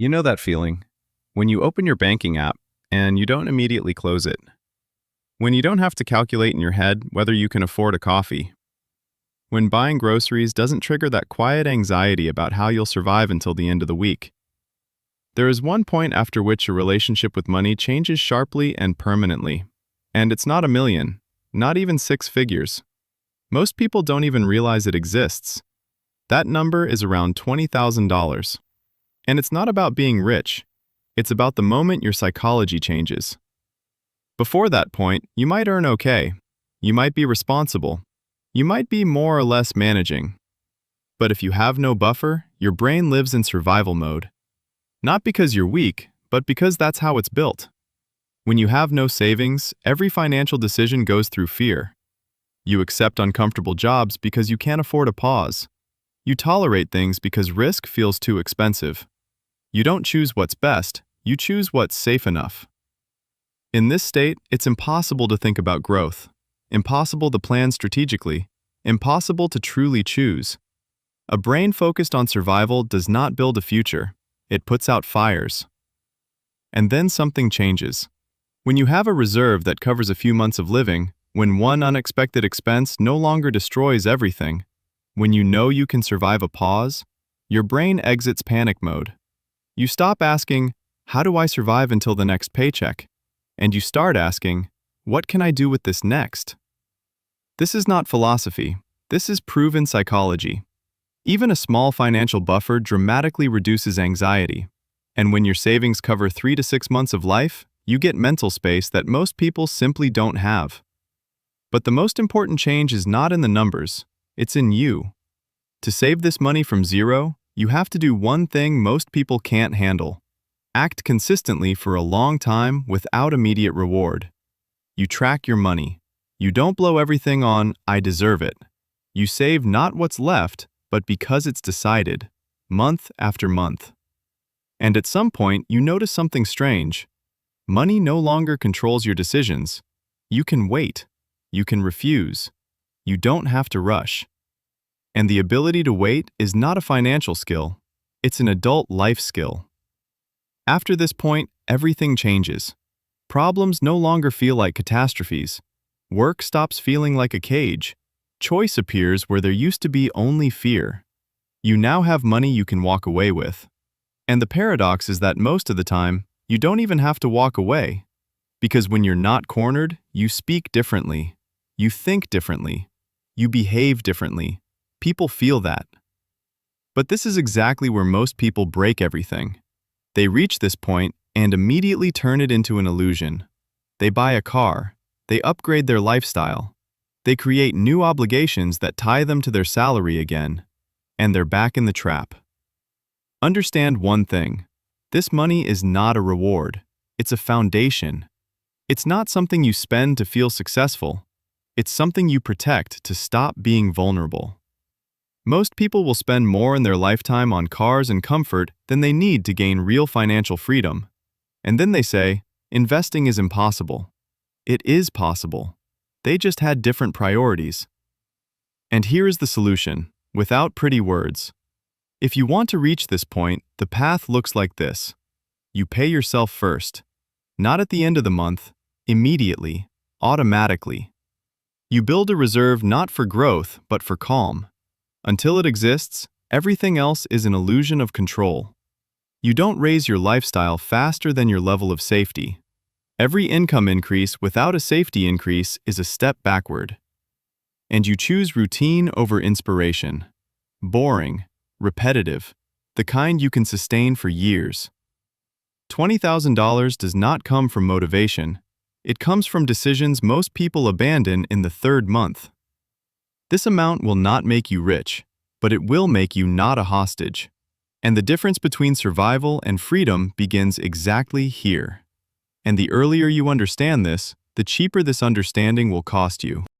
You know that feeling when you open your banking app and you don't immediately close it. When you don't have to calculate in your head whether you can afford a coffee. When buying groceries doesn't trigger that quiet anxiety about how you'll survive until the end of the week. There is one point after which your relationship with money changes sharply and permanently. And it's not a million, not even six figures. Most people don't even realize it exists. That number is around $20,000. And it's not about being rich. It's about the moment your psychology changes. Before that point, you might earn okay. You might be responsible. You might be more or less managing. But if you have no buffer, your brain lives in survival mode. Not because you're weak, but because that's how it's built. When you have no savings, every financial decision goes through fear. You accept uncomfortable jobs because you can't afford a pause. You tolerate things because risk feels too expensive. You don't choose what's best, you choose what's safe enough. In this state, it's impossible to think about growth, impossible to plan strategically, impossible to truly choose. A brain focused on survival does not build a future, it puts out fires. And then something changes. When you have a reserve that covers a few months of living, when one unexpected expense no longer destroys everything, when you know you can survive a pause, your brain exits panic mode. You stop asking, how do I survive until the next paycheck? And you start asking, what can I do with this next? This is not philosophy. This is proven psychology. Even a small financial buffer dramatically reduces anxiety. And when your savings cover 3 to 6 months of life, you get mental space that most people simply don't have. But the most important change is not in the numbers, it's in you. To save this money from zero, you have to do one thing most people can't handle. Act consistently for a long time without immediate reward. You track your money. You don't blow everything on, I deserve it. You save not what's left, but because it's decided, month after month. And at some point, you notice something strange. Money no longer controls your decisions. You can wait. You can refuse. You don't have to rush. And the ability to wait is not a financial skill. It's an adult life skill. After this point, everything changes. Problems no longer feel like catastrophes. Work stops feeling like a cage. Choice appears where there used to be only fear. You now have money you can walk away with. And the paradox is that most of the time, you don't even have to walk away. Because when you're not cornered, you speak differently. You think differently. You behave differently. People feel that. But this is exactly where most people break everything. They reach this point and immediately turn it into an illusion. They buy a car. They upgrade their lifestyle. They create new obligations that tie them to their salary again. And they're back in the trap. Understand one thing. This money is not a reward. It's a foundation. It's not something you spend to feel successful. It's something you protect to stop being vulnerable. Most people will spend more in their lifetime on cars and comfort than they need to gain real financial freedom. And then they say, investing is impossible. It is possible. They just had different priorities. And here is the solution, without pretty words. If you want to reach this point, the path looks like this. You pay yourself first. Not at the end of the month, immediately, automatically. You build a reserve not for growth, but for calm. Until it exists, everything else is an illusion of control. You don't raise your lifestyle faster than your level of safety. Every income increase without a safety increase is a step backward. And you choose routine over inspiration. Boring, repetitive, the kind you can sustain for years. $20,000 does not come from motivation. It comes from decisions most people abandon in the third month. This amount will not make you rich, but it will make you not a hostage. And the difference between survival and freedom begins exactly here. And the earlier you understand this, the cheaper this understanding will cost you.